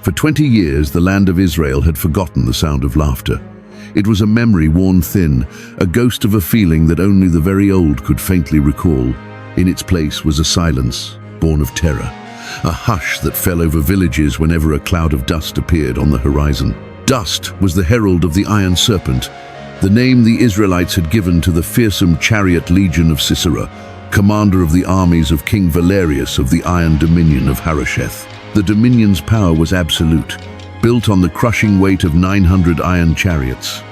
For 20 years, the land of Israel had forgotten the sound of laughter. It was a memory worn thin, a ghost of a feeling that only the very old could faintly recall. In its place was a silence, born of terror, a hush that fell over villages whenever a cloud of dust appeared on the horizon. Dust was the herald of the Iron Serpent, the name the Israelites had given to the fearsome chariot legion of Sisera, commander of the armies of King Valerius of the Iron Dominion of Harosheth. The dominion's power was absolute, built on the crushing weight of 900 iron chariots.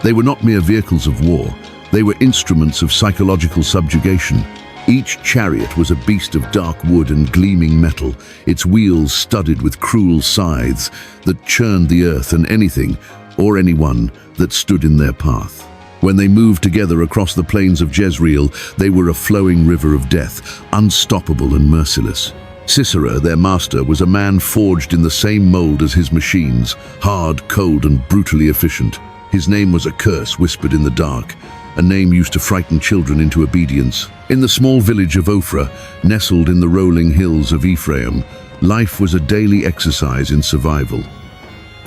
They were not mere vehicles of war, they were instruments of psychological subjugation. Each chariot was a beast of dark wood and gleaming metal, its wheels studded with cruel scythes that churned the earth and anything, or anyone, that stood in their path. When they moved together across the plains of Jezreel, they were a flowing river of death, unstoppable and merciless. Sisera, their master, was a man forged in the same mold as his machines, hard, cold, and brutally efficient. His name was a curse whispered in the dark, a name used to frighten children into obedience. In the small village of Ophrah, nestled in the rolling hills of Ephraim, life was a daily exercise in survival.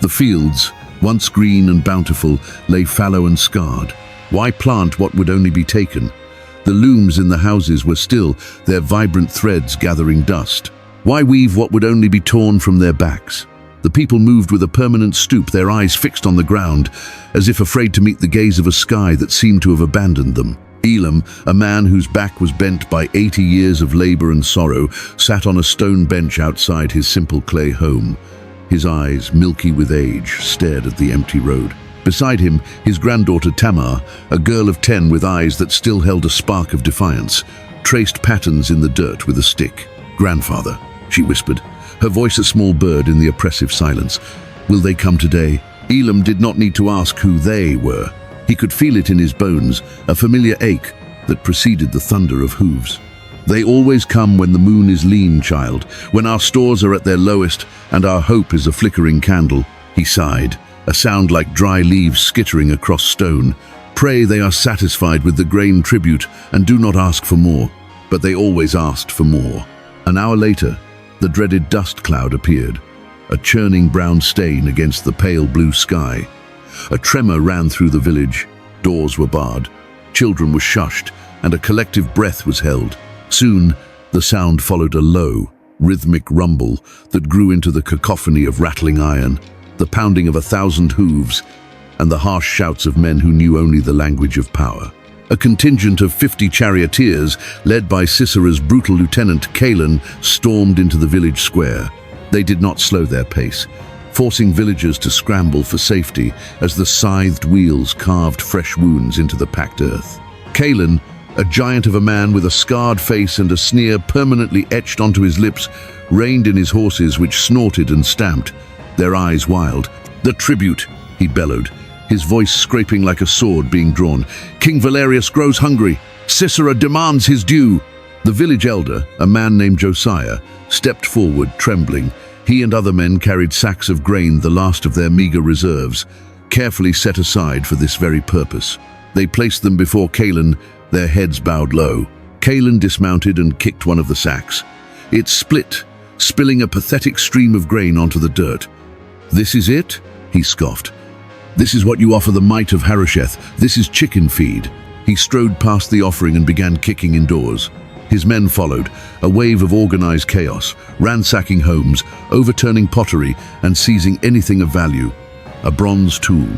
The fields, once green and bountiful, lay fallow and scarred. Why plant what would only be taken? The looms in the houses were still, their vibrant threads gathering dust. Why weave what would only be torn from their backs? The people moved with a permanent stoop, their eyes fixed on the ground, as if afraid to meet the gaze of a sky that seemed to have abandoned them. Elam, a man whose back was bent by 80 years of labor and sorrow, sat on a stone bench outside his simple clay home. His eyes, milky with age, stared at the empty road. Beside him, his granddaughter Tamar, a girl of 10 with eyes that still held a spark of defiance, traced patterns in the dirt with a stick. "Grandfather," she whispered, her voice a small bird in the oppressive silence. "Will they come today?" Elam did not need to ask who they were. He could feel it in his bones, a familiar ache that preceded the thunder of hooves. "They always come when the moon is lean, child, when our stores are at their lowest and our hope is a flickering candle." He sighed, a sound like dry leaves skittering across stone. "Pray they are satisfied with the grain tribute and do not ask for more." But they always asked for more. An hour later, the dreaded dust cloud appeared, a churning brown stain against the pale blue sky. A tremor ran through the village. Doors were barred, children were shushed, and a collective breath was held. Soon, the sound followed a low, rhythmic rumble that grew into the cacophony of rattling iron, the pounding of 1,000 hooves, and the harsh shouts of men who knew only the language of power. A contingent of 50 charioteers, led by Sisera's brutal lieutenant Caleb, stormed into the village square. They did not slow their pace, forcing villagers to scramble for safety as the scythed wheels carved fresh wounds into the packed earth. Caleb, a giant of a man with a scarred face and a sneer permanently etched onto his lips, reined in his horses which snorted and stamped, their eyes wild. "The tribute," he bellowed, his voice scraping like a sword being drawn. "King Valerius grows hungry. Sisera demands his due." The village elder, a man named Josiah, stepped forward, trembling. He and other men carried sacks of grain, the last of their meager reserves, carefully set aside for this very purpose. They placed them before Caleb, their heads bowed low. Caleb dismounted and kicked one of the sacks. It split, spilling a pathetic stream of grain onto the dirt. "This is it?" he scoffed. "This is what you offer the might of Harosheth. This is chicken feed." He strode past the offering and began kicking indoors. His men followed, a wave of organized chaos, ransacking homes, overturning pottery, and seizing anything of value. A bronze tool,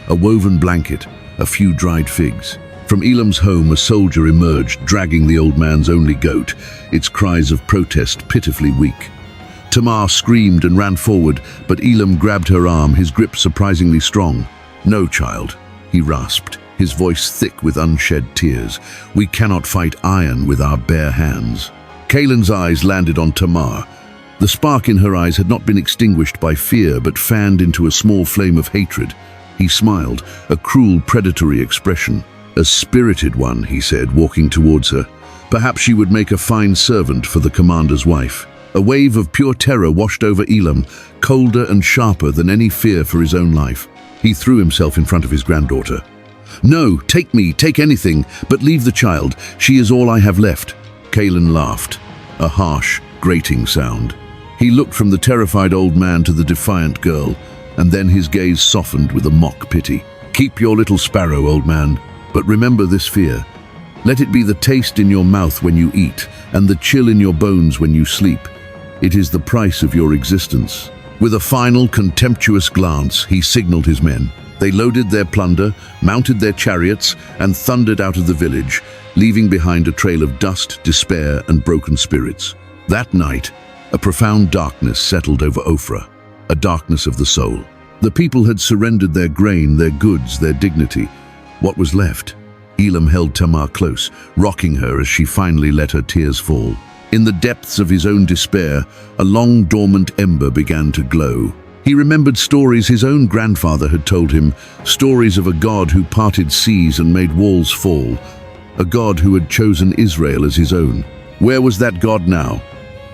a woven blanket, a few dried figs. From Elam's home, a soldier emerged, dragging the old man's only goat, its cries of protest pitifully weak. Tamar screamed and ran forward, but Elam grabbed her arm, his grip surprisingly strong. "No, child," he rasped, his voice thick with unshed tears. "We cannot fight iron with our bare hands." Caleb's eyes landed on Tamar. The spark in her eyes had not been extinguished by fear, but fanned into a small flame of hatred. He smiled, a cruel, predatory expression. "A spirited one," he said, walking towards her. "Perhaps she would make a fine servant for the commander's wife." A wave of pure terror washed over Elam, colder and sharper than any fear for his own life. He threw himself in front of his granddaughter. "No, take me, take anything, but leave the child. She is all I have left." Caleb laughed, a harsh, grating sound. He looked from the terrified old man to the defiant girl, and then his gaze softened with a mock pity. "Keep your little sparrow, old man, but remember this fear. Let it be the taste in your mouth when you eat, and the chill in your bones when you sleep. It is the price of your existence." With a final, contemptuous glance, he signaled his men. They loaded their plunder, mounted their chariots, and thundered out of the village, leaving behind a trail of dust, despair, and broken spirits. That night, a profound darkness settled over Ophrah, a darkness of the soul. The people had surrendered their grain, their goods, their dignity. What was left? Elam held Tamar close, rocking her as she finally let her tears fall. In the depths of his own despair, a long dormant ember began to glow. He remembered stories his own grandfather had told him, stories of a God who parted seas and made walls fall, a God who had chosen Israel as his own. Where was that God now?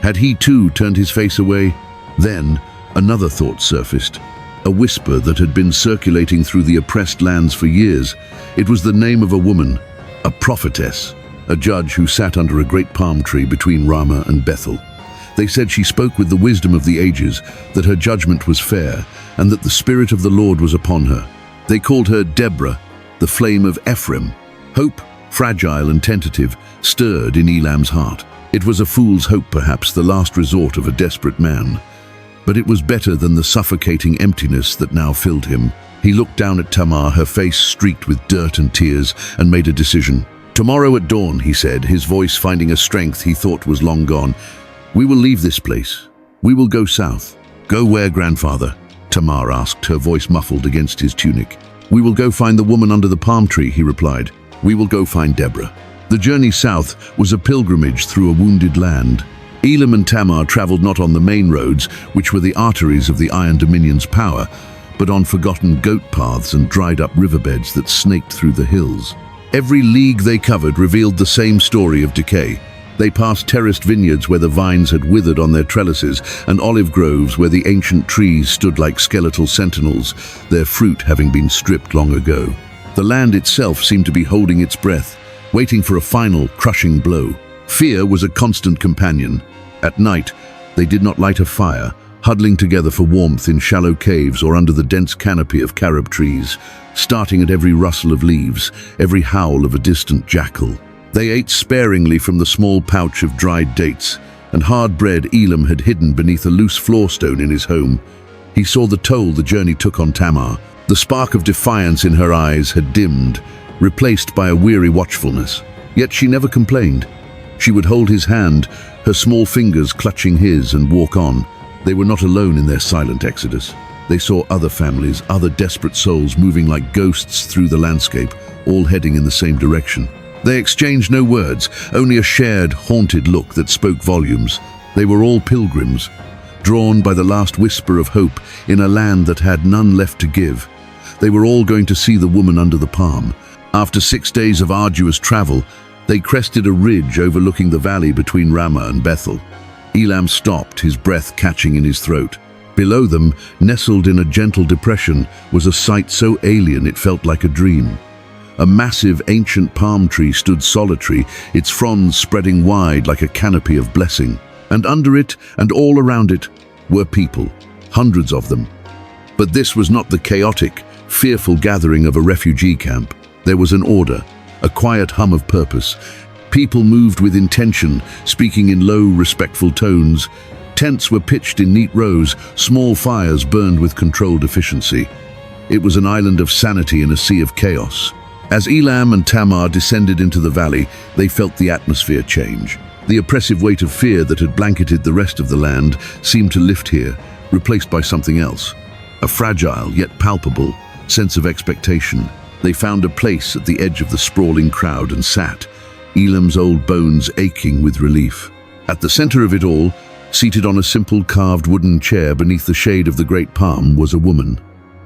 Had he too turned his face away? Then, another thought surfaced, a whisper that had been circulating through the oppressed lands for years. It was the name of a woman, a prophetess, a judge who sat under a great palm tree between Ramah and Bethel. They said she spoke with the wisdom of the ages, that her judgment was fair, and that the Spirit of the Lord was upon her. They called her Deborah, the flame of Ephraim. Hope, fragile and tentative, stirred in Elam's heart. It was a fool's hope, perhaps the last resort of a desperate man. But it was better than the suffocating emptiness that now filled him. He looked down at Tamar, her face streaked with dirt and tears, and made a decision. "Tomorrow at dawn," he said, his voice finding a strength he thought was long gone, "we will leave this place. We will go south." "Go where, grandfather?" Tamar asked, her voice muffled against his tunic. "We will go find the woman under the palm tree," he replied. "We will go find Deborah." The journey south was a pilgrimage through a wounded land. Elam and Tamar traveled not on the main roads, which were the arteries of the Iron Dominion's power, but on forgotten goat paths and dried-up riverbeds that snaked through the hills. Every league they covered revealed the same story of decay. They passed terraced vineyards where the vines had withered on their trellises, and olive groves where the ancient trees stood like skeletal sentinels, their fruit having been stripped long ago. The land itself seemed to be holding its breath, waiting for a final, crushing blow. Fear was a constant companion. At night, they did not light a fire, huddling together for warmth in shallow caves or under the dense canopy of carob trees, starting at every rustle of leaves, every howl of a distant jackal. They ate sparingly from the small pouch of dried dates, and hard bread Elam had hidden beneath a loose floorstone in his home. He saw the toll the journey took on Tamar. The spark of defiance in her eyes had dimmed, replaced by a weary watchfulness. Yet she never complained. She would hold his hand, her small fingers clutching his, and walk on. They were not alone in their silent exodus. They saw other families, other desperate souls moving like ghosts through the landscape, all heading in the same direction. They exchanged no words, only a shared, haunted look that spoke volumes. They were all pilgrims, drawn by the last whisper of hope in a land that had none left to give. They were all going to see the woman under the palm. After 6 days of arduous travel, they crested a ridge overlooking the valley between Ramah and Bethel. Elam stopped, his breath catching in his throat. Below them, nestled in a gentle depression, was a sight so alien it felt like a dream. A massive ancient palm tree stood solitary, its fronds spreading wide like a canopy of blessing. And under it, and all around it, were people, hundreds of them. But this was not the chaotic, fearful gathering of a refugee camp. There was an order, a quiet hum of purpose. People moved with intention, speaking in low, respectful tones. Tents were pitched in neat rows, small fires burned with controlled efficiency. It was an island of sanity in a sea of chaos. As Elam and Tamar descended into the valley, they felt the atmosphere change. The oppressive weight of fear that had blanketed the rest of the land seemed to lift here, replaced by something else. A fragile, yet palpable, sense of expectation. They found a place at the edge of the sprawling crowd and sat, Elam's old bones aching with relief. At the center of it all, seated on a simple carved wooden chair beneath the shade of the great palm, was a woman.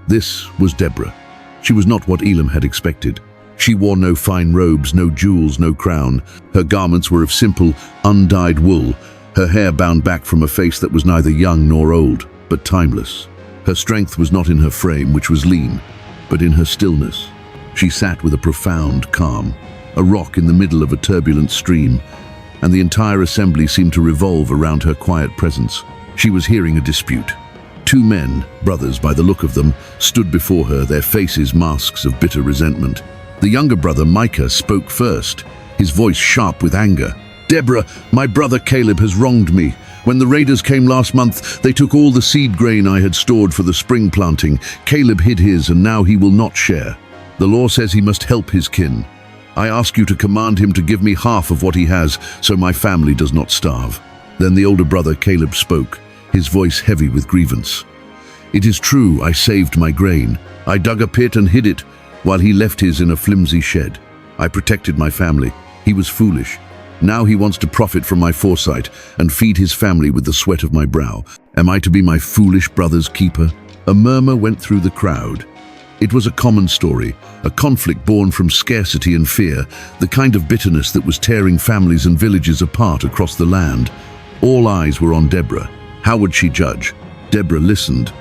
This was Deborah. She was not what Elam had expected. She wore no fine robes, no jewels, no crown. Her garments were of simple, undyed wool, her hair bound back from a face that was neither young nor old, but timeless. Her strength was not in her frame, which was lean, but in her stillness. She sat with a profound calm, a rock in the middle of a turbulent stream, and the entire assembly seemed to revolve around her quiet presence. She was hearing a dispute. Two men, brothers by the look of them, stood before her, their faces masks of bitter resentment. The younger brother, Micah, spoke first, his voice sharp with anger. "Deborah, my brother Caleb has wronged me. When the raiders came last month, they took all the seed grain I had stored for the spring planting. Caleb hid his, and now he will not share. The law says he must help his kin. I ask you to command him to give me half of what he has, so my family does not starve." Then the older brother Caleb spoke, his voice heavy with grievance. "It is true, I saved my grain. I dug a pit and hid it, while he left his in a flimsy shed. I protected my family. He was foolish. Now he wants to profit from my foresight and feed his family with the sweat of my brow. Am I to be my foolish brother's keeper?" A murmur went through the crowd. It was a common story, a conflict born from scarcity and fear, the kind of bitterness that was tearing families and villages apart across the land. All eyes were on Deborah. How would she judge? Deborah listened,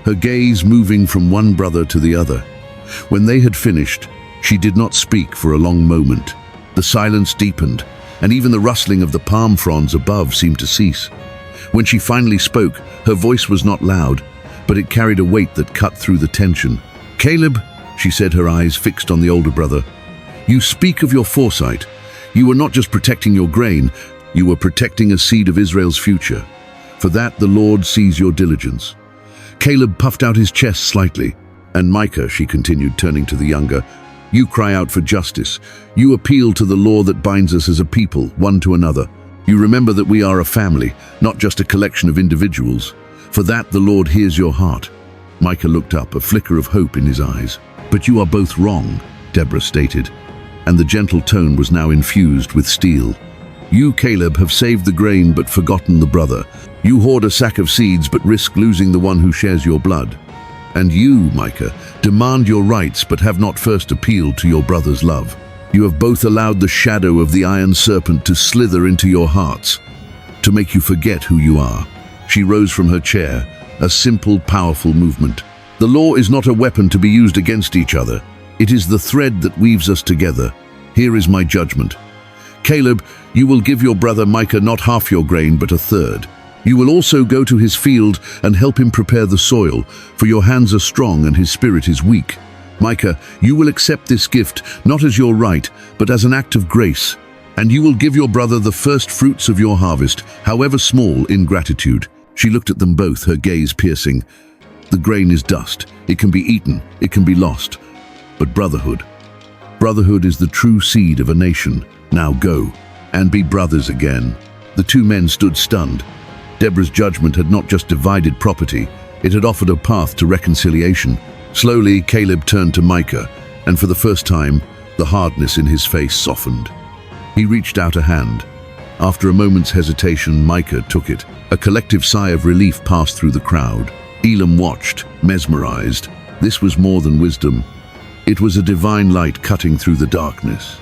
her gaze moving from one brother to the other. When they had finished, she did not speak for a long moment. The silence deepened, and even the rustling of the palm fronds above seemed to cease. When she finally spoke, her voice was not loud, but it carried a weight that cut through the tension. "Caleb," she said, her eyes fixed on the older brother, "you speak of your foresight. You were not just protecting your grain, you were protecting a seed of Israel's future. For that the Lord sees your diligence." Caleb puffed out his chest slightly. "And Micah," she continued, turning to the younger, "you cry out for justice. You appeal to the law that binds us as a people, one to another. You remember that we are a family, not just a collection of individuals. For that the Lord hears your heart." Micah looked up, a flicker of hope in his eyes. "But you are both wrong," Deborah stated, and the gentle tone was now infused with steel. "You, Caleb, have saved the grain but forgotten the brother. You hoard a sack of seeds but risk losing the one who shares your blood. And you, Micah, demand your rights but have not first appealed to your brother's love. You have both allowed the shadow of the iron serpent to slither into your hearts, to make you forget who you are." She rose from her chair, a simple, powerful movement. "The law is not a weapon to be used against each other. It is the thread that weaves us together. Here is my judgment. Caleb, you will give your brother Micah not half your grain, but a third. You will also go to his field and help him prepare the soil, for your hands are strong and his spirit is weak. Micah, you will accept this gift, not as your right, but as an act of grace. And you will give your brother the first fruits of your harvest, however small, in gratitude." She looked at them both, her gaze piercing. "The grain is dust. It can be eaten. It can be lost. But brotherhood is the true seed of a nation. Now go, and be brothers again." The two men stood stunned. Deborah's judgment had not just divided property, it had offered a path to reconciliation. Slowly, Caleb turned to Micah, and for the first time, the hardness in his face softened. He reached out a hand. After a moment's hesitation, Micah took it. A collective sigh of relief passed through the crowd. Elam watched, mesmerized. This was more than wisdom. It was a divine light cutting through the darkness.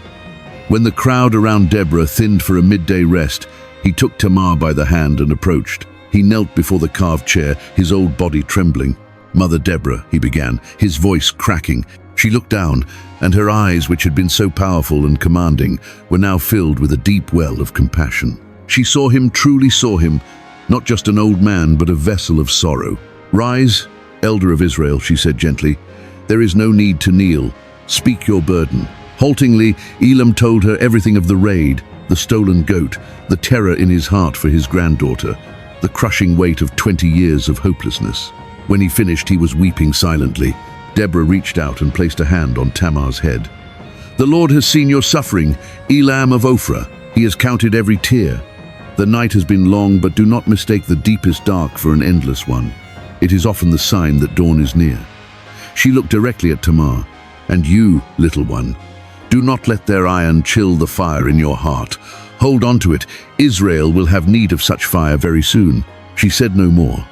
When the crowd around Deborah thinned for a midday rest, he took Tamar by the hand and approached. He knelt before the carved chair, his old body trembling. "Mother Deborah," he began, his voice cracking. She looked down, and her eyes, which had been so powerful and commanding, were now filled with a deep well of compassion. She saw him, truly saw him, not just an old man, but a vessel of sorrow. "Rise, elder of Israel," she said gently. "There is no need to kneel. Speak your burden." Haltingly, Elam told her everything of the raid, the stolen goat, the terror in his heart for his granddaughter, the crushing weight of 20 years of hopelessness. When he finished, he was weeping silently. Deborah reached out and placed a hand on Tamar's head. "The Lord has seen your suffering, Elam of Ophrah. He has counted every tear. The night has been long, but do not mistake the deepest dark for an endless one. It is often the sign that dawn is near." She looked directly at Tamar. "And you, little one, do not let their iron chill the fire in your heart. Hold on to it. Israel will have need of such fire very soon." She said no more,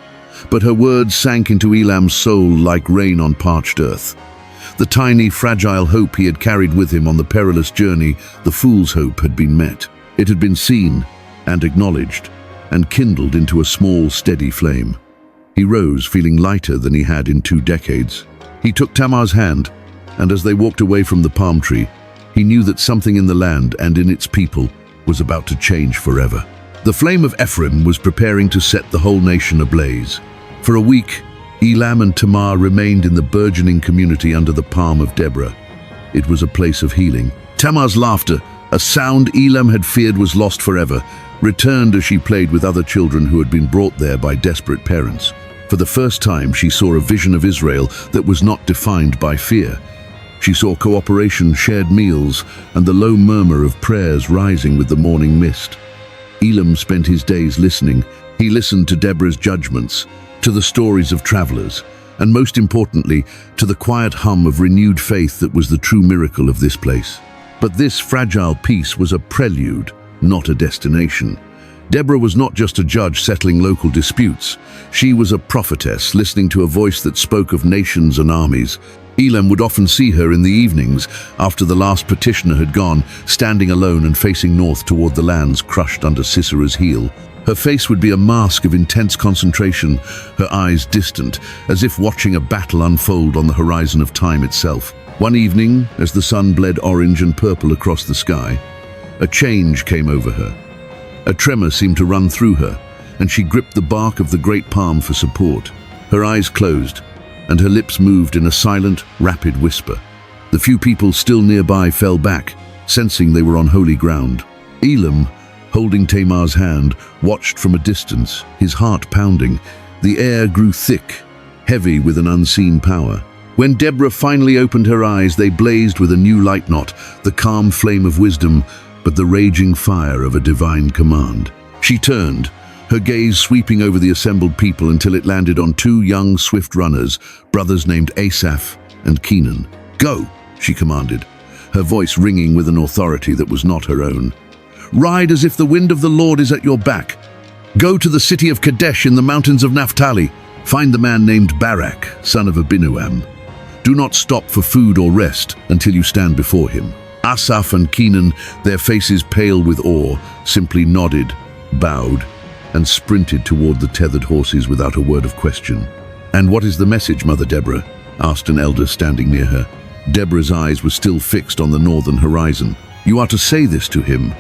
but her words sank into Elam's soul like rain on parched earth. The tiny, fragile hope he had carried with him on the perilous journey, the fool's hope, had been met. It had been seen and acknowledged, and kindled into a small, steady flame. He rose, feeling lighter than he had in 2 decades. He took Tamar's hand, and as they walked away from the palm tree, he knew that something in the land and in its people was about to change forever. The flame of Ephraim was preparing to set the whole nation ablaze. For a week, Elam and Tamar remained in the burgeoning community under the palm of Deborah. It was a place of healing. Tamar's laughter, a sound Elam had feared was lost forever, returned as she played with other children who had been brought there by desperate parents. For the first time, she saw a vision of Israel that was not defined by fear. She saw cooperation, shared meals, and the low murmur of prayers rising with the morning mist. Elam spent his days listening. He listened to Deborah's judgments, to the stories of travelers, and most importantly, to the quiet hum of renewed faith that was the true miracle of this place. But this fragile peace was a prelude, not a destination. Deborah was not just a judge settling local disputes. She was a prophetess, listening to a voice that spoke of nations and armies. Elam would often see her in the evenings, after the last petitioner had gone, standing alone and facing north toward the lands crushed under Sisera's heel. Her face would be a mask of intense concentration, her eyes distant, as if watching a battle unfold on the horizon of time itself. One evening, as the sun bled orange and purple across the sky, a change came over her. A tremor seemed to run through her, and she gripped the bark of the great palm for support. Her eyes closed, and her lips moved in a silent, rapid whisper. The few people still nearby fell back, sensing they were on holy ground. Elam, holding Tamar's hand, watched from a distance, his heart pounding. The air grew thick, heavy with an unseen power. When Deborah finally opened her eyes, they blazed with a new light, not the calm flame of wisdom, but the raging fire of a divine command. She turned, her gaze sweeping over the assembled people until it landed on two young, swift runners, brothers named Asaph and Kenan. "Go," she commanded, her voice ringing with an authority that was not her own. "Ride as if the wind of the Lord is at your back. Go to the city of Kadesh in the mountains of Naphtali. Find the man named Barak, son of Abinuam. Do not stop for food or rest until you stand before him." Asaph and Kenan, their faces pale with awe, simply nodded, bowed, and sprinted toward the tethered horses without a word of question. "And what is the message, Mother Deborah?" asked an elder standing near her. Deborah's eyes were still fixed on the northern horizon. "You are to say this to him,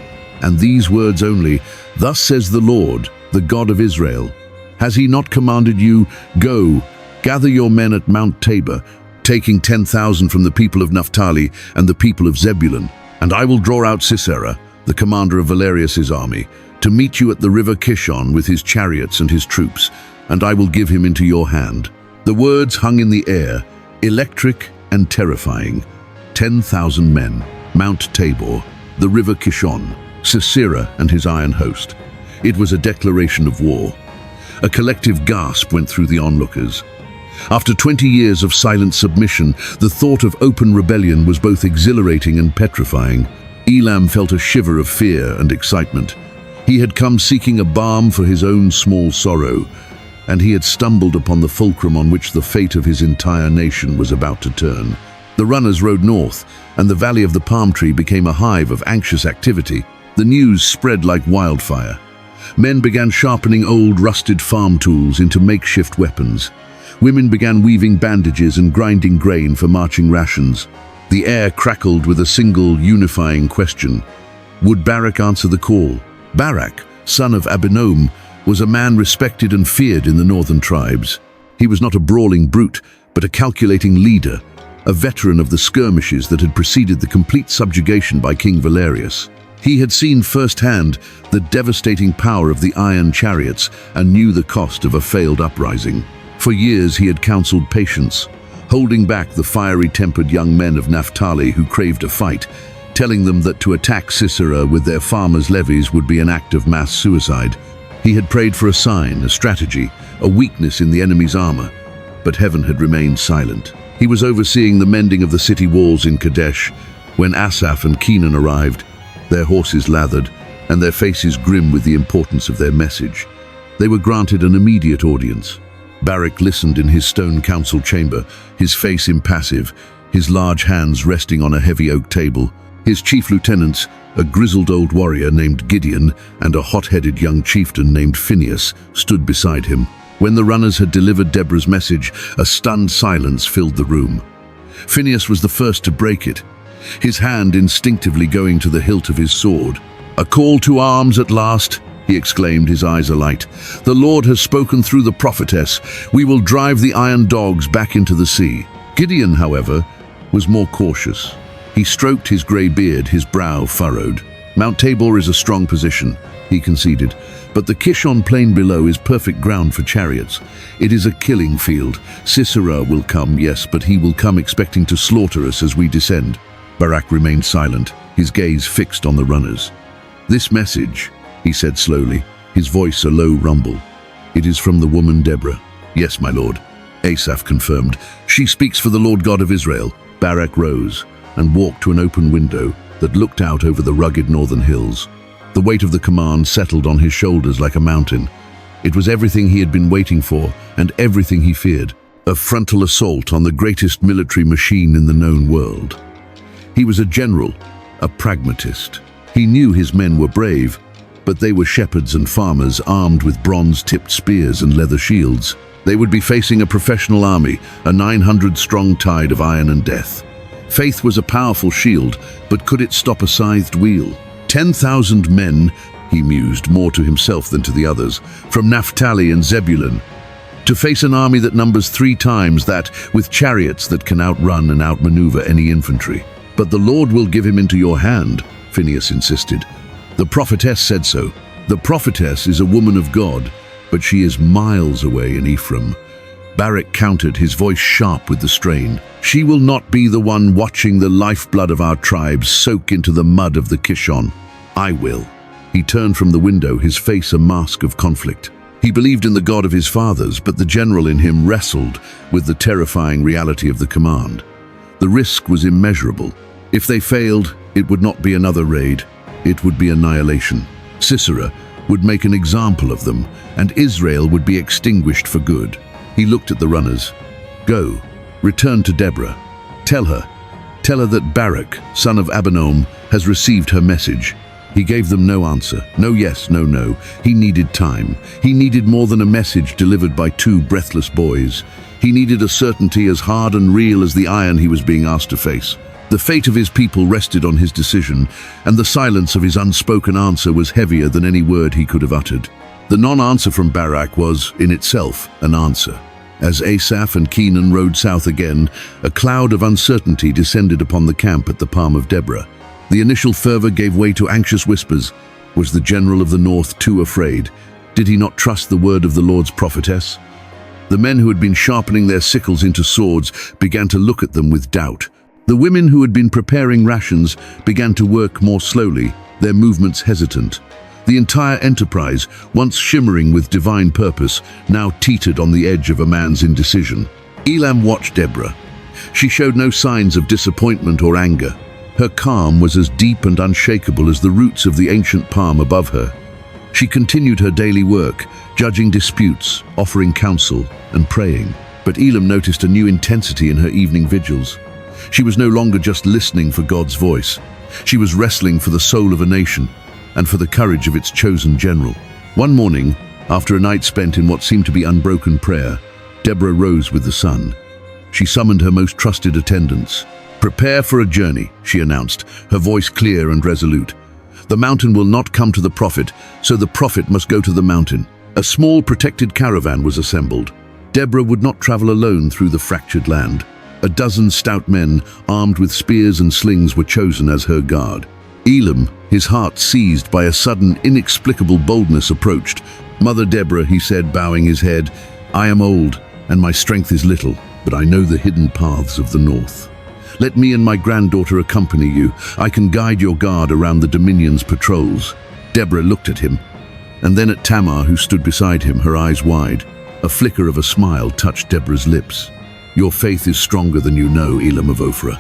and these words only, 'Thus says the Lord, the God of Israel. Has he not commanded you, go, gather your men at Mount Tabor, taking 10,000 from the people of Naphtali and the people of Zebulun, and I will draw out Sisera, the commander of Valerius's army, to meet you at the river Kishon with his chariots and his troops, and I will give him into your hand.'" The words hung in the air, electric and terrifying. 10,000 men, Mount Tabor, the river Kishon, Sisera and his iron host. It was a declaration of war. A collective gasp went through the onlookers. After 20 years of silent submission, the thought of open rebellion was both exhilarating and petrifying. Elam felt a shiver of fear and excitement. He had come seeking a balm for his own small sorrow, and he had stumbled upon the fulcrum on which the fate of his entire nation was about to turn. The runners rode north, and the valley of the palm tree became a hive of anxious activity. The news spread like wildfire. Men began sharpening old, rusted farm tools into makeshift weapons. Women began weaving bandages and grinding grain for marching rations. The air crackled with a single, unifying question. Would Barak answer the call? Barak, son of Abinoam, was a man respected and feared in the northern tribes. He was not a brawling brute, but a calculating leader, a veteran of the skirmishes that had preceded the complete subjugation by King Valerius. He had seen firsthand the devastating power of the iron chariots and knew the cost of a failed uprising. For years he had counseled patience, holding back the fiery-tempered young men of Naphtali who craved a fight, telling them that to attack Sisera with their farmers' levies would be an act of mass suicide. He had prayed for a sign, a strategy, a weakness in the enemy's armor, but heaven had remained silent. He was overseeing the mending of the city walls in Kadesh when Asaph and Kenan arrived, their horses lathered, and their faces grim with the importance of their message. They were granted an immediate audience. Barak listened in his stone council chamber, his face impassive, his large hands resting on a heavy oak table. His chief lieutenants, a grizzled old warrior named Gideon and a hot-headed young chieftain named Phinehas, stood beside him. When the runners had delivered Deborah's message, a stunned silence filled the room. Phinehas was the first to break it, his hand instinctively going to the hilt of his sword. "A call to arms at last," he exclaimed, his eyes alight. "The Lord has spoken through the prophetess. We will drive the iron dogs back into the sea." Gideon, however, was more cautious. He stroked his grey beard, his brow furrowed. "Mount Tabor is a strong position," he conceded, "but the Kishon plain below is perfect ground for chariots. It is a killing field. Sisera will come, yes, but he will come expecting to slaughter us as we descend." Barak remained silent, his gaze fixed on the runners. "This message," he said slowly, his voice a low rumble. "It is from the woman Deborah." "Yes, my lord," Asaph confirmed. "She speaks for the Lord God of Israel." Barak rose and walked to an open window that looked out over the rugged northern hills. The weight of the command settled on his shoulders like a mountain. It was everything he had been waiting for and everything he feared. A frontal assault on the greatest military machine in the known world. He was a general, a pragmatist. He knew his men were brave, but they were shepherds and farmers armed with bronze-tipped spears and leather shields. They would be facing a professional army, a 900-strong tide of iron and death. Faith was a powerful shield, but could it stop a scythed wheel? 10,000 men, he mused, more to himself than to the others, from Naphtali and Zebulun, to face an army that numbers 3 times that, with chariots that can outrun and outmaneuver any infantry. "But the Lord will give him into your hand," Phinehas insisted. "The prophetess said so." "The prophetess is a woman of God, but she is miles away in Ephraim." Barak countered, his voice sharp with the strain. "She will not be the one watching the lifeblood of our tribes soak into the mud of the Kishon. I will." He turned from the window, his face a mask of conflict. He believed in the God of his fathers, but the general in him wrestled with the terrifying reality of the command. The risk was immeasurable. If they failed, it would not be another raid. It would be annihilation. Sisera would make an example of them, and Israel would be extinguished for good. He looked at the runners. "Go, return to Deborah. Tell her that Barak, son of Abinoam, has received her message." He gave them no answer. No yes, no no. He needed time. He needed more than a message delivered by 2 breathless boys. He needed a certainty as hard and real as the iron he was being asked to face. The fate of his people rested on his decision, and the silence of his unspoken answer was heavier than any word he could have uttered. The non-answer from Barak was, in itself, an answer. As Asaph and Kenan rode south again, a cloud of uncertainty descended upon the camp at the palm of Deborah. The initial fervor gave way to anxious whispers. Was the general of the north too afraid? Did he not trust the word of the Lord's prophetess? The men who had been sharpening their sickles into swords began to look at them with doubt. The women who had been preparing rations began to work more slowly, their movements hesitant. The entire enterprise, once shimmering with divine purpose, now teetered on the edge of a man's indecision. Elam watched Deborah. She showed no signs of disappointment or anger. Her calm was as deep and unshakable as the roots of the ancient palm above her. She continued her daily work, judging disputes, offering counsel, and praying. But Elam noticed a new intensity in her evening vigils. She was no longer just listening for God's voice. She was wrestling for the soul of a nation, and for the courage of its chosen general. One morning, after a night spent in what seemed to be unbroken prayer, Deborah rose with the sun. She summoned her most trusted attendants. "Prepare for a journey," she announced, her voice clear and resolute. "The mountain will not come to the prophet, so the prophet must go to the mountain." A small protected caravan was assembled. Deborah would not travel alone through the fractured land. A dozen stout men, armed with spears and slings, were chosen as her guard. Elam, his heart seized by a sudden, inexplicable boldness, approached. "Mother Deborah," he said, bowing his head, "I am old, and my strength is little, but I know the hidden paths of the north. Let me and my granddaughter accompany you. I can guide your guard around the Dominion's patrols." Deborah looked at him, and then at Tamar, who stood beside him, her eyes wide. A flicker of a smile touched Deborah's lips. "Your faith is stronger than you know, Elam of Ophrah.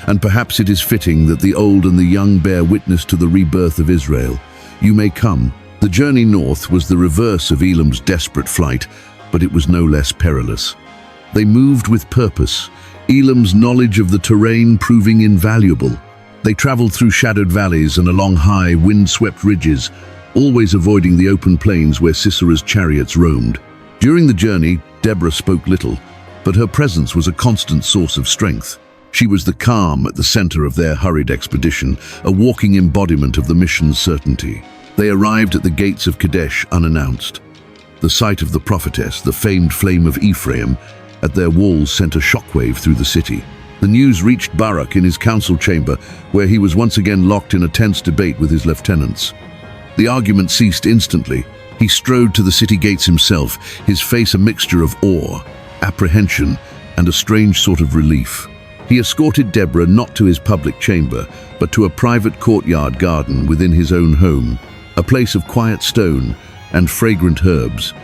And perhaps it is fitting that the old and the young bear witness to the rebirth of Israel. You may come." The journey north was the reverse of Elam's desperate flight, but it was no less perilous. They moved with purpose, Elam's knowledge of the terrain proving invaluable. They traveled through shadowed valleys and along high, wind-swept ridges, always avoiding the open plains where Sisera's chariots roamed. During the journey, Deborah spoke little, but her presence was a constant source of strength. She was the calm at the center of their hurried expedition, a walking embodiment of the mission's certainty. They arrived at the gates of Kadesh unannounced. The sight of the prophetess, the famed flame of Ephraim, at their walls sent a shockwave through the city. The news reached Barak in his council chamber, where he was once again locked in a tense debate with his lieutenants. The argument ceased instantly. He strode to the city gates himself, his face a mixture of awe, apprehension, and a strange sort of relief. He escorted Deborah not to his public chamber, but to a private courtyard garden within his own home, a place of quiet stone and fragrant herbs.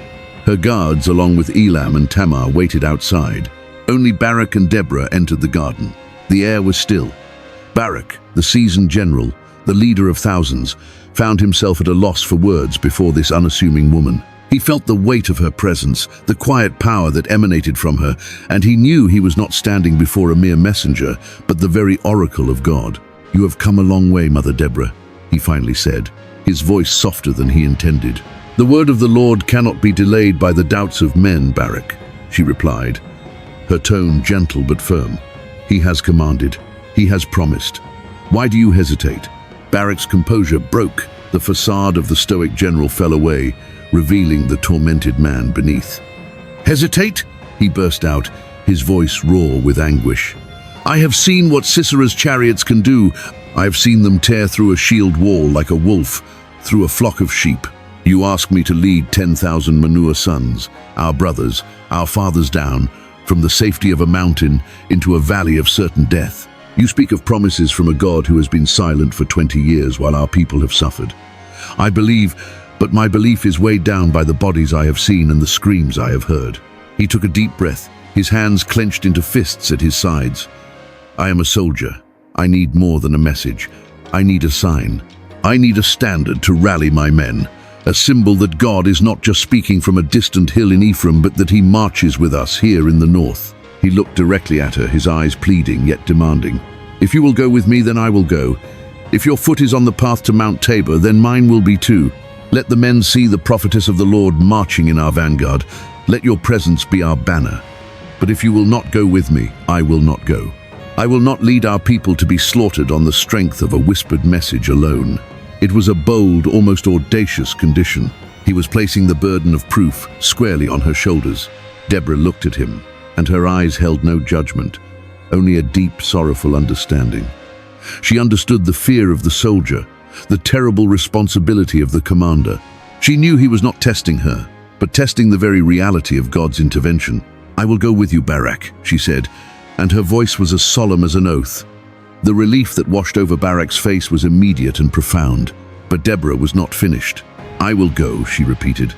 Her guards, along with Elam and Tamar, waited outside. Only Barak and Deborah entered the garden. The air was still. Barak, the seasoned general, the leader of thousands, found himself at a loss for words before this unassuming woman. He felt the weight of her presence, the quiet power that emanated from her, and he knew he was not standing before a mere messenger, but the very oracle of God. "You have come a long way, Mother Deborah," he finally said, his voice softer than he intended. "The word of the Lord cannot be delayed by the doubts of men, Barak," she replied, her tone gentle but firm. "He has commanded. He has promised. Why do you hesitate?" Barak's composure broke. The facade of the stoic general fell away, revealing the tormented man beneath. "Hesitate?" he burst out, his voice raw with anguish. "I have seen what Sisera's chariots can do. I have seen them tear through a shield wall like a wolf, through a flock of sheep. You ask me to lead 10,000 Manoah sons, our brothers, our fathers down, from the safety of a mountain into a valley of certain death. You speak of promises from a God who has been silent for 20 years while our people have suffered. I believe, but my belief is weighed down by the bodies I have seen and the screams I have heard." He took a deep breath, his hands clenched into fists at his sides. "I am a soldier. I need more than a message. I need a sign. I need a standard to rally my men. A symbol that God is not just speaking from a distant hill in Ephraim, but that he marches with us here in the north." He looked directly at her, his eyes pleading yet demanding. "If you will go with me, then I will go. If your foot is on the path to Mount Tabor, then mine will be too. Let the men see the prophetess of the Lord marching in our vanguard. Let your presence be our banner. But if you will not go with me, I will not go. I will not lead our people to be slaughtered on the strength of a whispered message alone." It was a bold, almost audacious condition. He was placing the burden of proof squarely on her shoulders. Deborah looked at him, and her eyes held no judgment, only a deep, sorrowful understanding. She understood the fear of the soldier, the terrible responsibility of the commander. She knew he was not testing her, but testing the very reality of God's intervention. "I will go with you, Barak," she said, and her voice was as solemn as an oath. The relief that washed over Barak's face was immediate and profound, but Deborah was not finished. "I will go," she repeated,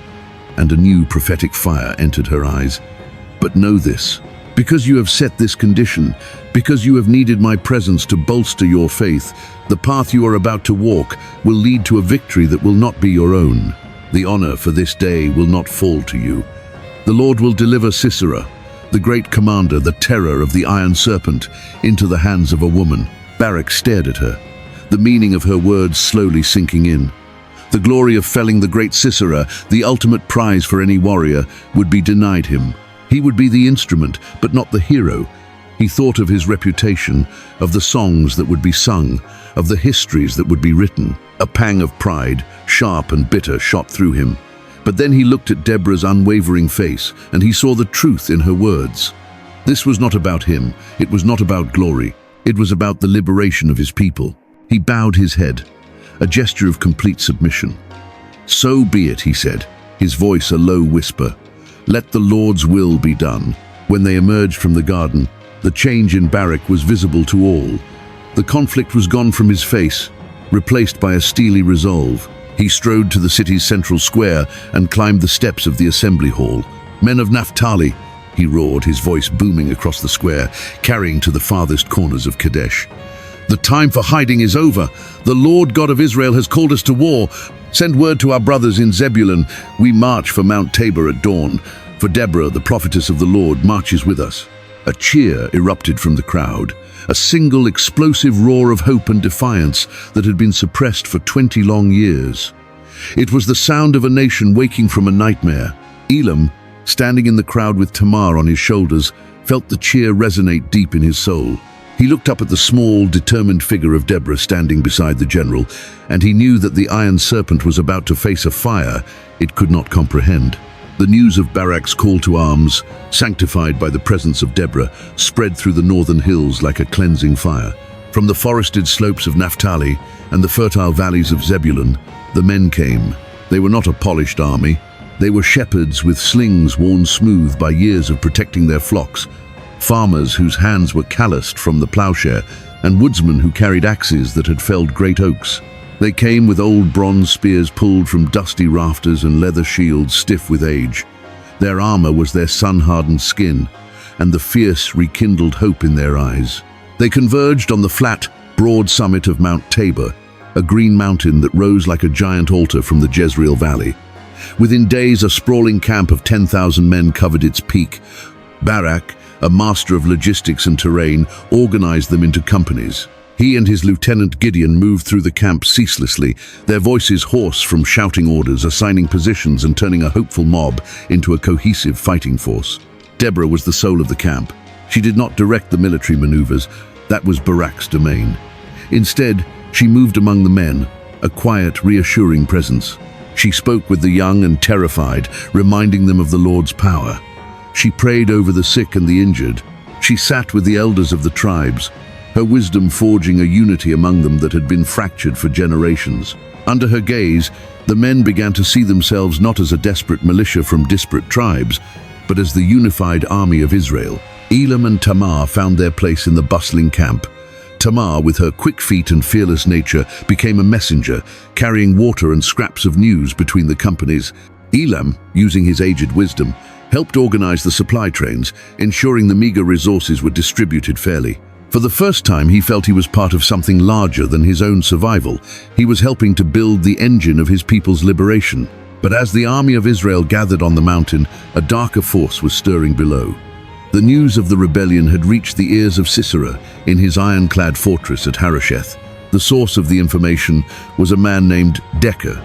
and a new prophetic fire entered her eyes. "But know this, because you have set this condition, because you have needed my presence to bolster your faith, the path you are about to walk will lead to a victory that will not be your own. The honor for this day will not fall to you. The Lord will deliver Sisera, the great commander, the terror of the iron serpent, into the hands of a woman." Barak stared at her, the meaning of her words slowly sinking in. The glory of felling the great Sisera, the ultimate prize for any warrior, would be denied him. He would be the instrument, but not the hero. He thought of his reputation, of the songs that would be sung, of the histories that would be written. A pang of pride, sharp and bitter, shot through him. But then he looked at Deborah's unwavering face, and he saw the truth in her words. This was not about him. It was not about glory. It was about the liberation of his people. He bowed his head, a gesture of complete submission. "So be it," he said, his voice a low whisper. "Let the Lord's will be done." When they emerged from the garden, the change in Barak was visible to all. The conflict was gone from his face, replaced by a steely resolve. He strode to the city's central square and climbed the steps of the assembly hall. "Men of Naphtali," he roared, his voice booming across the square, carrying to the farthest corners of Kadesh. "The time for hiding is over. The Lord God of Israel has called us to war. Send word to our brothers in Zebulun. We march for Mount Tabor at dawn. For Deborah, the prophetess of the Lord, marches with us." A cheer erupted from the crowd, a single explosive roar of hope and defiance that had been suppressed for 20 long years. It was the sound of a nation waking from a nightmare. Elam, standing in the crowd with Tamar on his shoulders, felt the cheer resonate deep in his soul. He looked up at the small, determined figure of Deborah standing beside the general, and he knew that the iron serpent was about to face a fire it could not comprehend. The news of Barak's call to arms, sanctified by the presence of Deborah, spread through the northern hills like a cleansing fire. From the forested slopes of Naphtali and the fertile valleys of Zebulun, the men came. They were not a polished army. They were shepherds with slings worn smooth by years of protecting their flocks, farmers whose hands were calloused from the plowshare, and woodsmen who carried axes that had felled great oaks. They came with old bronze spears pulled from dusty rafters and leather shields stiff with age. Their armor was their sun-hardened skin, and the fierce, rekindled hope in their eyes. They converged on the flat, broad summit of Mount Tabor, a green mountain that rose like a giant altar from the Jezreel Valley. Within days, a sprawling camp of 10,000 men covered its peak. Barak, a master of logistics and terrain, organized them into companies. He and his lieutenant Gideon moved through the camp ceaselessly, their voices hoarse from shouting orders, assigning positions and turning a hopeful mob into a cohesive fighting force. Deborah was the soul of the camp. She did not direct the military maneuvers. That was Barak's domain. Instead, she moved among the men, a quiet, reassuring presence. She spoke with the young and terrified, reminding them of the Lord's power. She prayed over the sick and the injured. She sat with the elders of the tribes, her wisdom forging a unity among them that had been fractured for generations. Under her gaze, the men began to see themselves not as a desperate militia from disparate tribes, but as the unified army of Israel. Elam and Tamar found their place in the bustling camp. Tamar, with her quick feet and fearless nature, became a messenger, carrying water and scraps of news between the companies. Elam, using his aged wisdom, helped organize the supply trains, ensuring the meager resources were distributed fairly. For the first time, he felt he was part of something larger than his own survival. He was helping to build the engine of his people's liberation. But as the army of Israel gathered on the mountain, a darker force was stirring below. The news of the rebellion had reached the ears of Sisera in his ironclad fortress at Harosheth. The source of the information was a man named Deborah,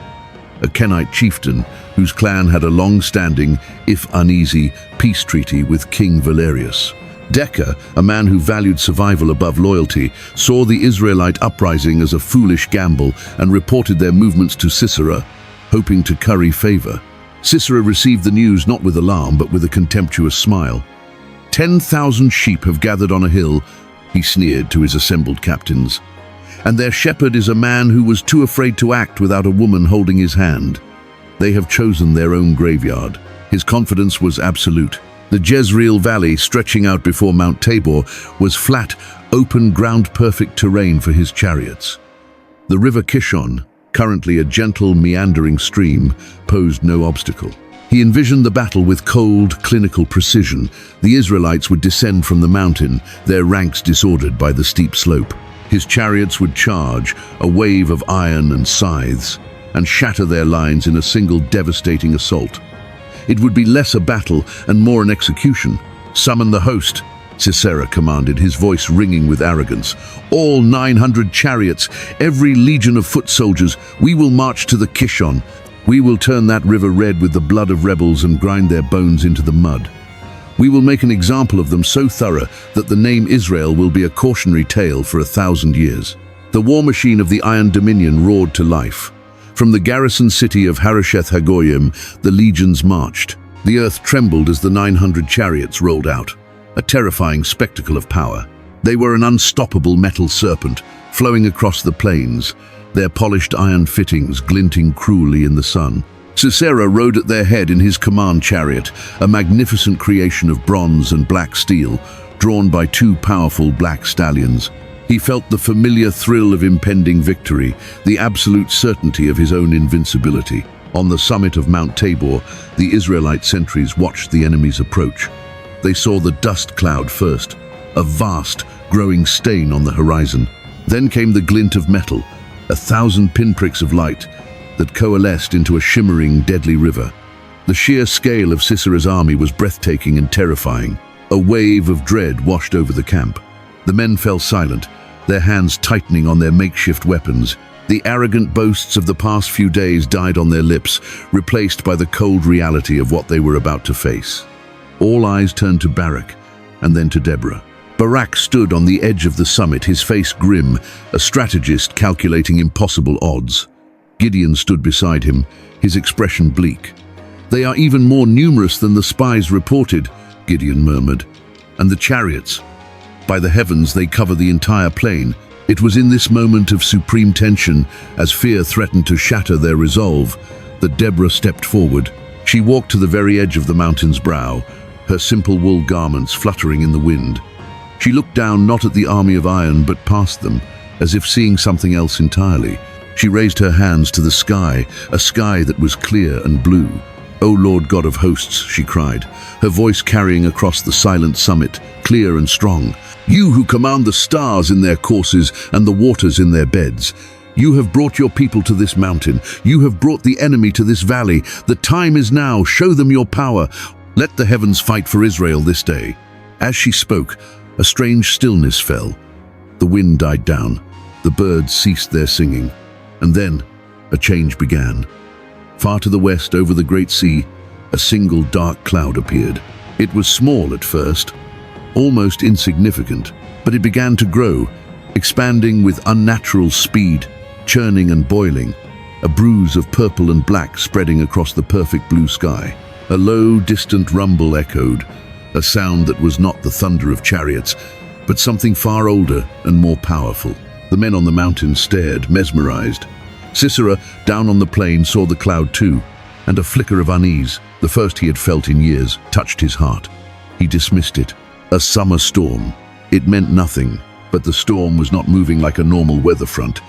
a Kenite chieftain whose clan had a long-standing, if uneasy, peace treaty with King Valerius. Deborah, a man who valued survival above loyalty, saw the Israelite uprising as a foolish gamble and reported their movements to Sisera, hoping to curry favor. Sisera received the news not with alarm but with a contemptuous smile. 10,000 sheep have gathered on a hill, he sneered to his assembled captains, and their shepherd is a man who was too afraid to act without a woman holding his hand. They have chosen their own graveyard. His confidence was absolute. The Jezreel Valley, stretching out before Mount Tabor, was flat, open ground, perfect terrain for his chariots. The river Kishon, currently a gentle, meandering stream, posed no obstacle. He envisioned the battle with cold, clinical precision. The Israelites would descend from the mountain, their ranks disordered by the steep slope. His chariots would charge, a wave of iron and scythes, and shatter their lines in a single devastating assault. It would be less a battle and more an execution. "Summon the host," Sisera commanded, his voice ringing with arrogance. "All 900 chariots, every legion of foot soldiers, we will march to the Kishon. We will turn that river red with the blood of rebels and grind their bones into the mud. We will make an example of them so thorough that the name Israel will be a cautionary tale for 1,000 years." The war machine of the Iron Dominion roared to life. From the garrison city of Harosheth Hagoyim, the legions marched. The earth trembled as the 900 chariots rolled out, a terrifying spectacle of power. They were an unstoppable metal serpent, flowing across the plains, their polished iron fittings glinting cruelly in the sun. Sisera rode at their head in his command chariot, a magnificent creation of bronze and black steel, drawn by two powerful black stallions. He felt the familiar thrill of impending victory, the absolute certainty of his own invincibility. On the summit of Mount Tabor, the Israelite sentries watched the enemy's approach. They saw the dust cloud first, a vast, growing stain on the horizon. Then came the glint of metal, 1,000 pinpricks of light that coalesced into a shimmering, deadly river. The sheer scale of Sisera's army was breathtaking and terrifying. A wave of dread washed over the camp. The men fell silent, their hands tightening on their makeshift weapons. The arrogant boasts of the past few days died on their lips, replaced by the cold reality of what they were about to face. All eyes turned to Barak, and then to Deborah. Barak stood on the edge of the summit, his face grim, a strategist calculating impossible odds. Gideon stood beside him, his expression bleak. "They are even more numerous than the spies reported," Gideon murmured. "And the chariots. By the heavens, they cover the entire plain." It was in this moment of supreme tension, as fear threatened to shatter their resolve, that Deborah stepped forward. She walked to the very edge of the mountain's brow, her simple wool garments fluttering in the wind. She looked down not at the army of iron, but past them, as if seeing something else entirely. She raised her hands to the sky, a sky that was clear and blue. "O Lord God of hosts," she cried, her voice carrying across the silent summit, clear and strong. "You who command the stars in their courses and the waters in their beds. You have brought your people to this mountain. You have brought the enemy to this valley. The time is now. Show them your power. Let the heavens fight for Israel this day." As she spoke, a strange stillness fell. The wind died down. The birds ceased their singing. And then a change began. Far to the west, over the great sea, a single dark cloud appeared. It was small at first, almost insignificant, but it began to grow, expanding with unnatural speed, churning and boiling, a bruise of purple and black spreading across the perfect blue sky. A low, distant rumble echoed, a sound that was not the thunder of chariots, but something far older and more powerful. The men on the mountain stared, mesmerized. Sisera, down on the plain, saw the cloud too, and a flicker of unease, the first he had felt in years, touched his heart. He dismissed it. A summer storm. It meant nothing, but the storm was not moving like a normal weather front.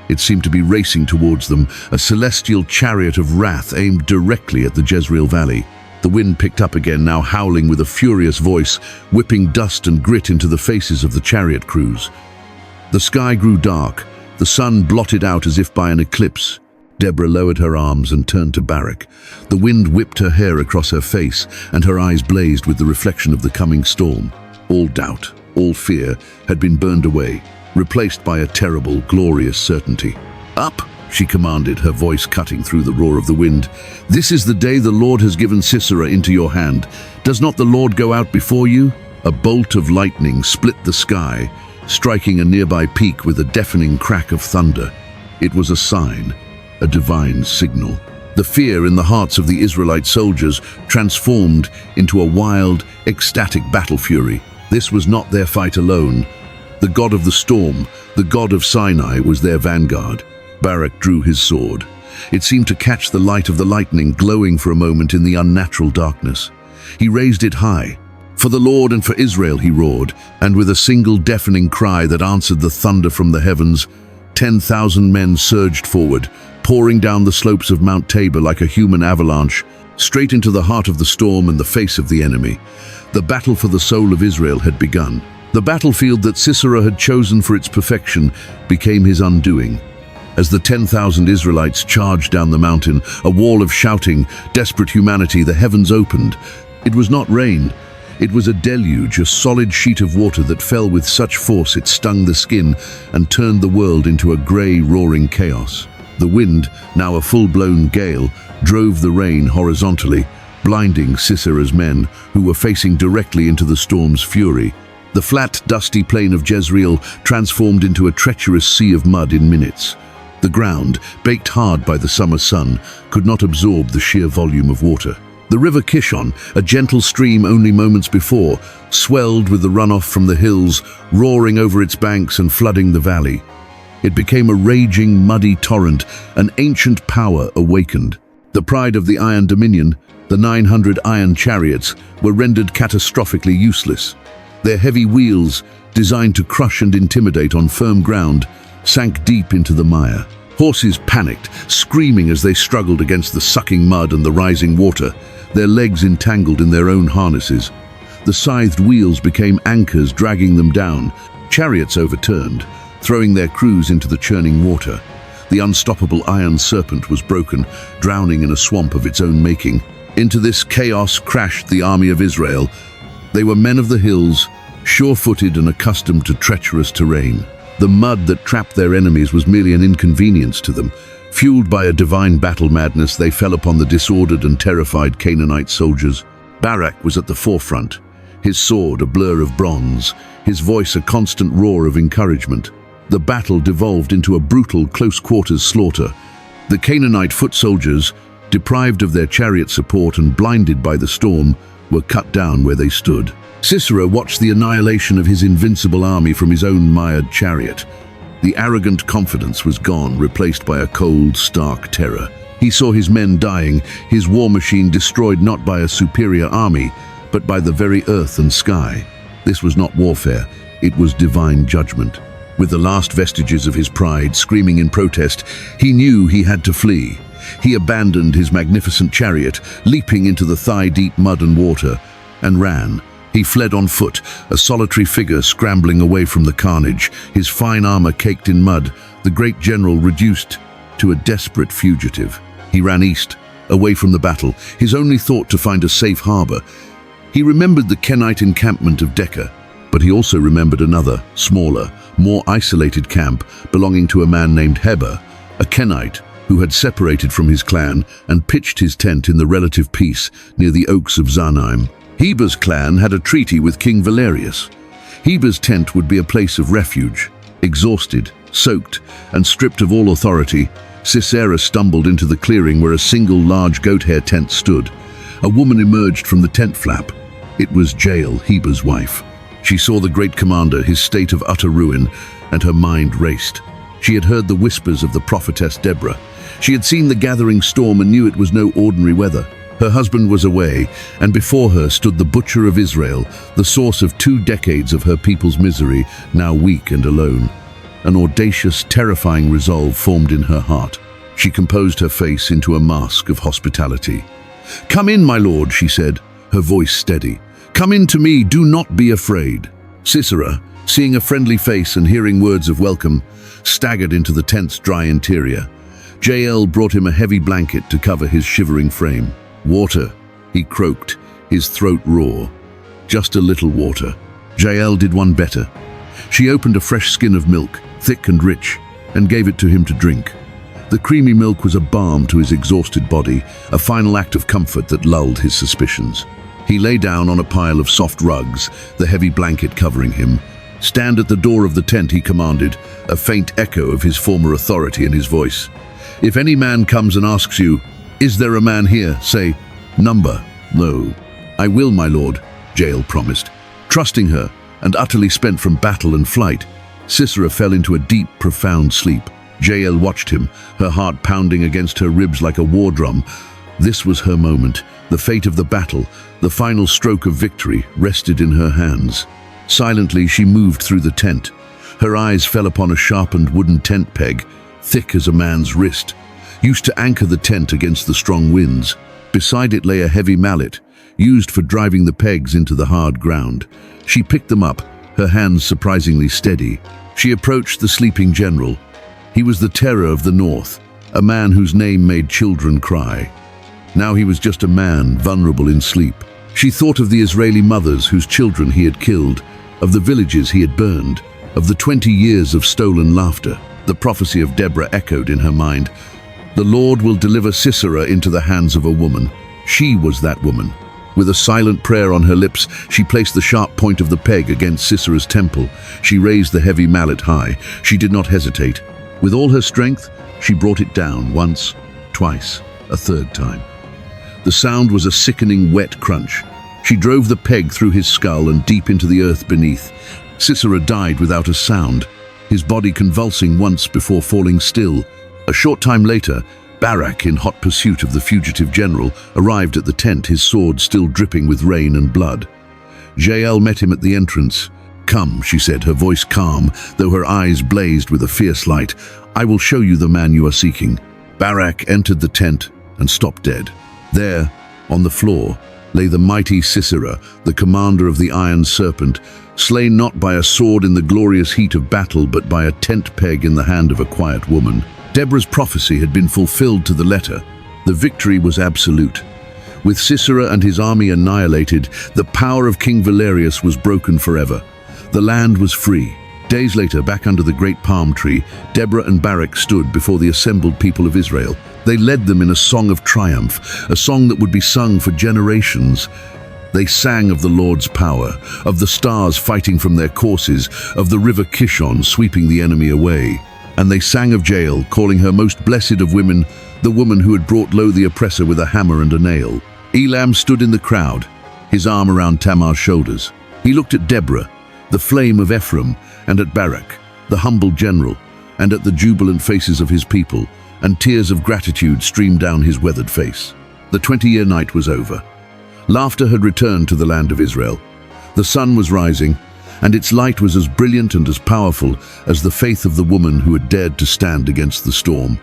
It seemed to be racing towards them, a celestial chariot of wrath aimed directly at the Jezreel Valley. The wind picked up again, now howling with a furious voice, whipping dust and grit into the faces of the chariot crews. The sky grew dark, the sun blotted out as if by an eclipse. Deborah lowered her arms and turned to Barak. The wind whipped her hair across her face, and her eyes blazed with the reflection of the coming storm. All doubt, all fear had been burned away, replaced by a terrible, glorious certainty. "Up!" she commanded, her voice cutting through the roar of the wind. "This is the day the Lord has given Sisera into your hand. Does not the Lord go out before you?" A bolt of lightning split the sky, striking a nearby peak with a deafening crack of thunder. It was a sign, a divine signal. The fear in the hearts of the Israelite soldiers transformed into a wild, ecstatic battle fury. This was not their fight alone. The God of the storm, the God of Sinai, was their vanguard. Barak drew his sword. It seemed to catch the light of the lightning, glowing for a moment in the unnatural darkness. He raised it high. "For the Lord and for Israel," he roared, and with a single deafening cry that answered the thunder from the heavens, 10,000 men surged forward, pouring down the slopes of Mount Tabor like a human avalanche, straight into the heart of the storm and the face of the enemy. The battle for the soul of Israel had begun. The battlefield that Sisera had chosen for its perfection became his undoing. As the 10,000 Israelites charged down the mountain, a wall of shouting, desperate humanity, the heavens opened. It was not rain. It was a deluge, a solid sheet of water that fell with such force it stung the skin and turned the world into a grey, roaring chaos. The wind, now a full-blown gale, drove the rain horizontally, blinding Sisera's men, who were facing directly into the storm's fury. The flat, dusty plain of Jezreel transformed into a treacherous sea of mud in minutes. The ground, baked hard by the summer sun, could not absorb the sheer volume of water. The river Kishon, a gentle stream only moments before, swelled with the runoff from the hills, roaring over its banks and flooding the valley. It became a raging, muddy torrent, an ancient power awakened. The pride of the Iron Dominion, the 900 iron chariots, were rendered catastrophically useless. Their heavy wheels, designed to crush and intimidate on firm ground, sank deep into the mire. Horses panicked, screaming as they struggled against the sucking mud and the rising water, their legs entangled in their own harnesses. The scythed wheels became anchors, dragging them down. Chariots overturned, throwing their crews into the churning water. The unstoppable iron serpent was broken, drowning in a swamp of its own making. Into this chaos crashed the army of Israel. They were men of the hills, sure-footed and accustomed to treacherous terrain. The mud that trapped their enemies was merely an inconvenience to them. Fueled by a divine battle madness, they fell upon the disordered and terrified Canaanite soldiers. Barak was at the forefront, his sword a blur of bronze, his voice a constant roar of encouragement. The battle devolved into a brutal close-quarters slaughter. The Canaanite foot soldiers, deprived of their chariot support and blinded by the storm, were cut down where they stood. Sisera watched the annihilation of his invincible army from his own mired chariot. The arrogant confidence was gone, replaced by a cold, stark terror. He saw his men dying, his war machine destroyed not by a superior army, but by the very earth and sky. This was not warfare, it was divine judgment. With the last vestiges of his pride screaming in protest, he knew he had to flee. He abandoned his magnificent chariot, leaping into the thigh-deep mud and water, and ran. He fled on foot, a solitary figure scrambling away from the carnage, his fine armor caked in mud, the great general reduced to a desperate fugitive. He ran east, away from the battle, his only thought to find a safe harbor. He remembered the Kenite encampment of Deborah, but he also remembered another, smaller, more isolated camp belonging to a man named Heber, a Kenite who had separated from his clan and pitched his tent in the relative peace near the oaks of Zanaim. Heber's clan had a treaty with King Valerius. Heber's tent would be a place of refuge. Exhausted, soaked, and stripped of all authority, Sisera stumbled into the clearing where a single large goat-hair tent stood. A woman emerged from the tent flap. It was Jael, Heber's wife. She saw the great commander, his state of utter ruin, and her mind raced. She had heard the whispers of the prophetess Deborah. She had seen the gathering storm and knew it was no ordinary weather. Her husband was away, and before her stood the butcher of Israel, the source of 2 decades of her people's misery, now weak and alone. An audacious, terrifying resolve formed in her heart. She composed her face into a mask of hospitality. "Come in, my lord," she said, her voice steady. "Come in to me, do not be afraid." Sisera, seeing a friendly face and hearing words of welcome, staggered into the tent's dry interior. Jael brought him a heavy blanket to cover his shivering frame. "Water," he croaked, his throat raw. "Just a little water." Jael did one better. She opened a fresh skin of milk, thick and rich, and gave it to him to drink. The creamy milk was a balm to his exhausted body, a final act of comfort that lulled his suspicions. He lay down on a pile of soft rugs, the heavy blanket covering him. "Stand at the door of the tent," he commanded, a faint echo of his former authority in his voice. "If any man comes and asks you, 'Is there a man here?' say, 'Number.'" "No." "I will, my lord," Jael promised. Trusting her, and utterly spent from battle and flight, Sisera fell into a deep, profound sleep. Jael watched him, her heart pounding against her ribs like a war drum. This was her moment. The fate of the battle, the final stroke of victory, rested in her hands. Silently, she moved through the tent. Her eyes fell upon a sharpened wooden tent peg, thick as a man's wrist, used to anchor the tent against the strong winds. Beside it lay a heavy mallet, used for driving the pegs into the hard ground. She picked them up, her hands surprisingly steady. She approached the sleeping general. He was the terror of the north, a man whose name made children cry. Now he was just a man, vulnerable in sleep. She thought of the Israeli mothers whose children he had killed, of the villages he had burned, of the 20 years of stolen laughter. The prophecy of Deborah echoed in her mind. The Lord will deliver Sisera into the hands of a woman. She was that woman. With a silent prayer on her lips, she placed the sharp point of the peg against Sisera's temple. She raised the heavy mallet high. She did not hesitate. With all her strength, she brought it down once, twice, a third time. The sound was a sickening, wet crunch. She drove the peg through his skull and deep into the earth beneath. Sisera died without a sound, his body convulsing once before falling still. A short time later, Barak, in hot pursuit of the fugitive general, arrived at the tent, his sword still dripping with rain and blood. Jael met him at the entrance. "Come," she said, her voice calm, though her eyes blazed with a fierce light. "I will show you the man you are seeking." Barak entered the tent and stopped dead. There, on the floor, lay the mighty Sisera, the commander of the Iron Serpent, slain not by a sword in the glorious heat of battle, but by a tent peg in the hand of a quiet woman. Deborah's prophecy had been fulfilled to the letter. The victory was absolute. With Sisera and his army annihilated, the power of King Valerius was broken forever. The land was free. Days later, back under the great palm tree, Deborah and Barak stood before the assembled people of Israel. They led them in a song of triumph, a song that would be sung for generations. They sang of the Lord's power, of the stars fighting from their courses, of the river Kishon sweeping the enemy away. And they sang of Jael, calling her most blessed of women, the woman who had brought low the oppressor with a hammer and a nail. Elam stood in the crowd, his arm around Tamar's shoulders. He looked at Deborah, the flame of Ephraim, and at Barak, the humble general, and at the jubilant faces of his people, and tears of gratitude streamed down his weathered face. The 20-year night was over. Laughter had returned to the land of Israel. The sun was rising, and its light was as brilliant and as powerful as the faith of the woman who had dared to stand against the storm.